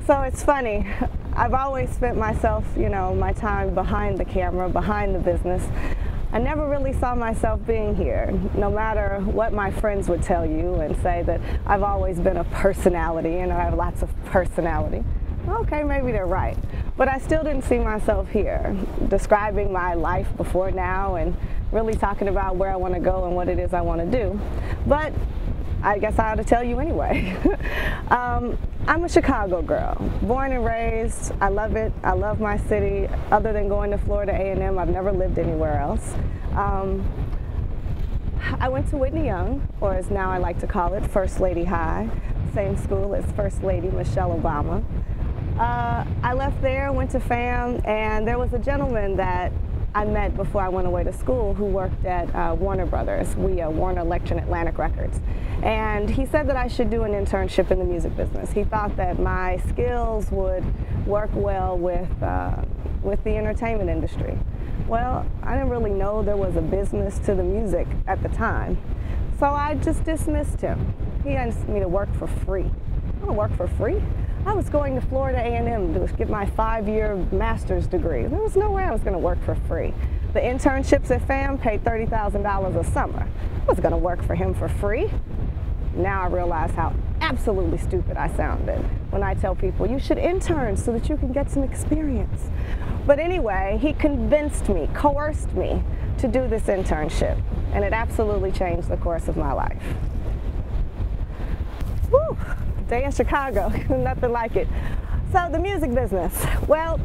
So it's funny. I've always spent myself, my time behind the camera, behind the business. I never really saw myself being here, no matter what my friends would tell you and say that I've always been a personality and I have lots of personality. Okay, maybe they're right. But I still didn't see myself here, describing my life before now and really talking about where I want to go and what it is I want to do. But I guess I ought to tell you anyway. I'm a Chicago girl, born and raised. I love it. I love my city. Other than going to Florida A&M, I've never lived anywhere else. I went to Whitney Young, or as now I like to call it, First Lady High, same school as First Lady Michelle Obama. I left there, went to FAM, and there was a gentleman that I met before I went away to school who worked at Warner Brothers, Warner Electric and Atlantic Records. And he said that I should do an internship in the music business. He thought that my skills would work well with the entertainment industry. Well, I didn't really know there was a business to the music at the time, so I just dismissed him. He asked me to work for free. I don't work for free. I was going to Florida A&M to get my 5-year master's degree. There was no way I was going to work for free. The internships at FAM paid $30,000 a summer. I was going to work for him for free. Now I realize how absolutely stupid I sounded when I tell people you should intern so that you can get some experience. But anyway, he convinced me, coerced me to do this internship, and it absolutely changed the course of my life. Woo! Day in Chicago, nothing like it. So the music business. Well,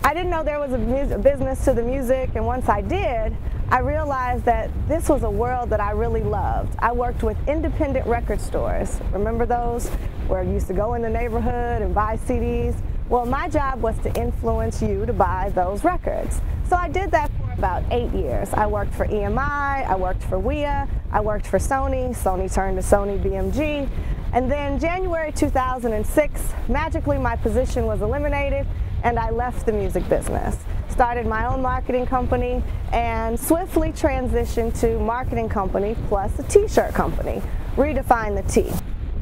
I didn't know there was a business to the music, and once I did, I realized that this was a world that I really loved. I worked with independent record stores. Remember those? Where you used to go in the neighborhood and buy CDs? Well, my job was to influence you to buy those records. So I did that for about 8 years. I worked for EMI, I worked for WEA, I worked for Sony. Sony turned to Sony BMG. And then January 2006, magically my position was eliminated and I left the music business. Started my own marketing company and swiftly transitioned to marketing company plus a t-shirt company. Redefine the T.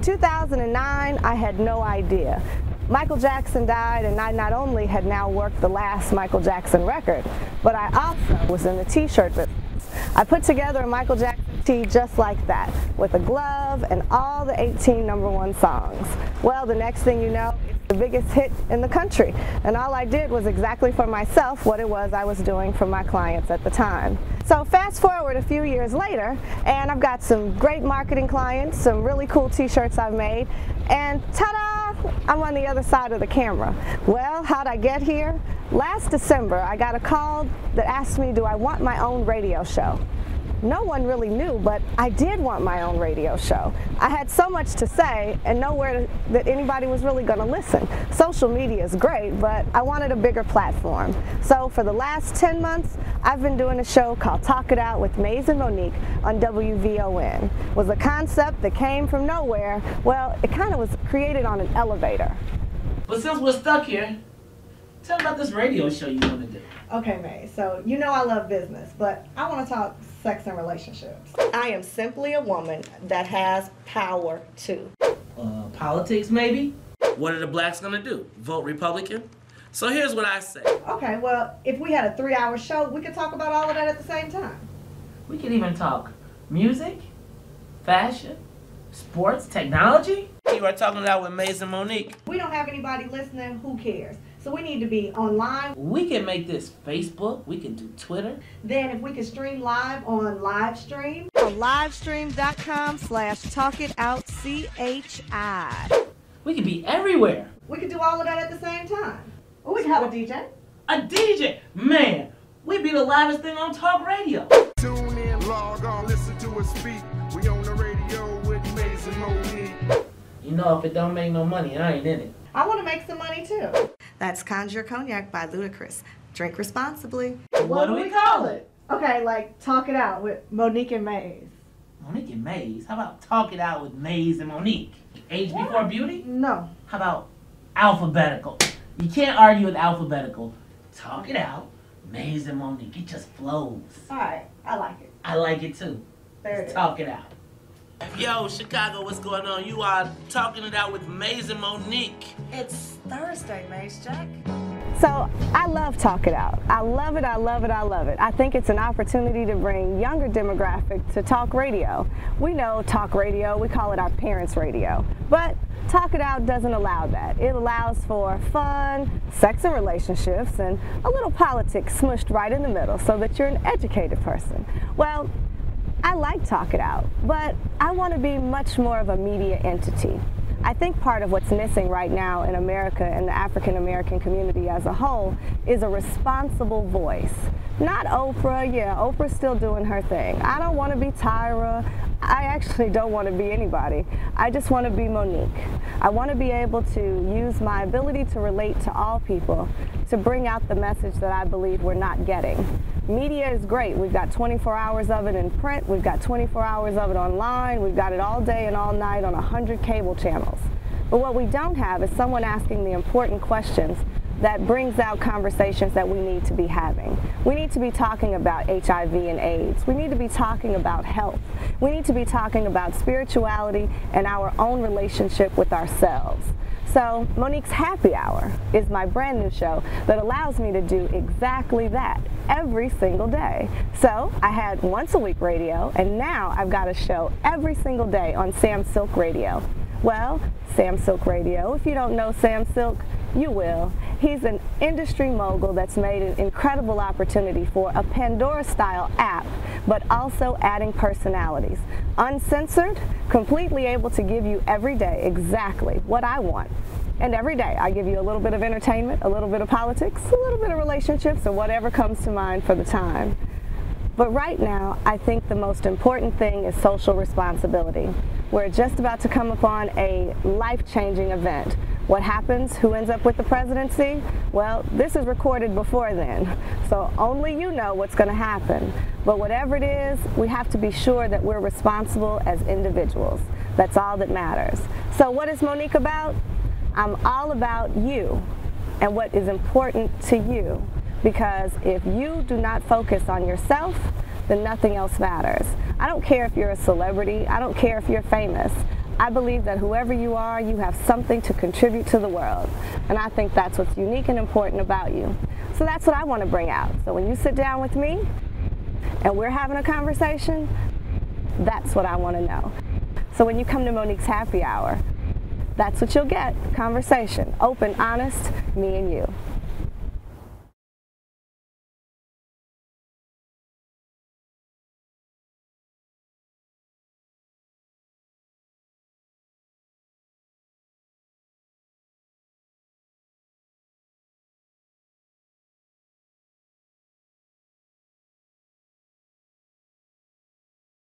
2009, I had no idea. Michael Jackson died, and I not only had now worked the last Michael Jackson record, but I also was in the t-shirt business. I put together a Michael Jackson tee just like that, with a glove and all the 18 #1 songs. Well, the next thing you know, it's the biggest hit in the country, and all I did was exactly for myself what it was I was doing for my clients at the time. So fast forward a few years later, and I've got some great marketing clients, some really cool t-shirts I've made, and ta-da! I'm on the other side of the camera. Well, how'd I get here? Last December, I got a call that asked me, do I want my own radio show? No one really knew, but I did want my own radio show. I had so much to say and nowhere that anybody was really going to listen. Social media is great, but I wanted a bigger platform. So for the last 10 months, I've been doing a show called Talk It Out with Maze and Monique on WVON. It was a concept that came from nowhere. Well, it kind of was created on an elevator. But since we're stuck here, tell me about this radio show you want to do. Okay, May, so you know I love business, but I want to talk sex and relationships. I am simply a woman that has power too. Politics, maybe? What are the blacks gonna do? Vote Republican? So here's what I say. Okay, well, if we had a 3-hour show, we could talk about all of that at the same time. We could even talk music, fashion, sports, technology. You are talking about with Maze and Monique. We don't have anybody listening, who cares? So we need to be online. We can make this Facebook, we can do Twitter. Then if we can stream live on Livestream. On livestream.com/talkitoutchi. We can be everywhere. We could do all of that at the same time. Or we could have a DJ. A DJ? Man, we'd be the livest thing on talk radio. Tune in, log on, listen to us speak. We on the radio with Maze and Monique. You know, if it don't make no money, I ain't in it. I want to make some money too. That's Conjure Cognac by Ludacris. Drink responsibly. What do we call it? Okay, like Talk It Out with Monique and Maze. Monique and Maze? How about Talk It Out with Maze and Monique? Age before beauty? No. How about alphabetical? You can't argue with alphabetical. Talk It Out, Maze and Monique. It just flows. All right, I like it. I like it too. There it is. Talk It Out. Yo, Chicago, what's going on? You are talking it out with Amazing Monique. It's Thursday, Maze Jack. So I love Talk It Out. I love it, I love it, I love it. I think it's an opportunity to bring younger demographic to talk radio. We know talk radio, we call it our parents' radio. But Talk It Out doesn't allow that. It allows for fun, sex and relationships, and a little politics smushed right in the middle so that you're an educated person. Well, I like Talk It Out, but I want to be much more of a media entity. I think part of what's missing right now in America and the African American community as a whole is a responsible voice. Not Oprah, yeah, Oprah's still doing her thing. I don't want to be Tyra. I actually don't want to be anybody. I just want to be Monique. I want to be able to use my ability to relate to all people to bring out the message that I believe we're not getting. Media is great. We've got 24 hours of it in print. We've got 24 hours of it online. We've got it all day and all night on 100 cable channels. But what we don't have is someone asking the important questions that brings out conversations that we need to be having. We need to be talking about HIV and AIDS. We need to be talking about health. We need to be talking about spirituality and our own relationship with ourselves. So Monique's Happy Hour is my brand new show that allows me to do exactly that every single day. So I had once a week radio, and now I've got a show every single day on Sam Silk Radio. Well, Sam Silk Radio, if you don't know Sam Silk, you will. He's an industry mogul that's made an incredible opportunity for a Pandora-style app, but also adding personalities. Uncensored, completely able to give you every day exactly what I want. And every day I give you a little bit of entertainment, a little bit of politics, a little bit of relationships, or whatever comes to mind for the time. But right now, I think the most important thing is social responsibility. We're just about to come upon a life-changing event. What happens? Who ends up with the presidency? Well, this is recorded before then, so only you know what's going to happen. But whatever it is, we have to be sure that we're responsible as individuals. That's all that matters. So what is Monique about? I'm all about you and what is important to you. Because if you do not focus on yourself, then nothing else matters. I don't care if you're a celebrity. I don't care if you're famous. I believe that whoever you are, you have something to contribute to the world. And I think that's what's unique and important about you. So that's what I want to bring out. So when you sit down with me and we're having a conversation, that's what I want to know. So when you come to Monique's Happy Hour, that's what you'll get. Conversation. Open, honest, me and you.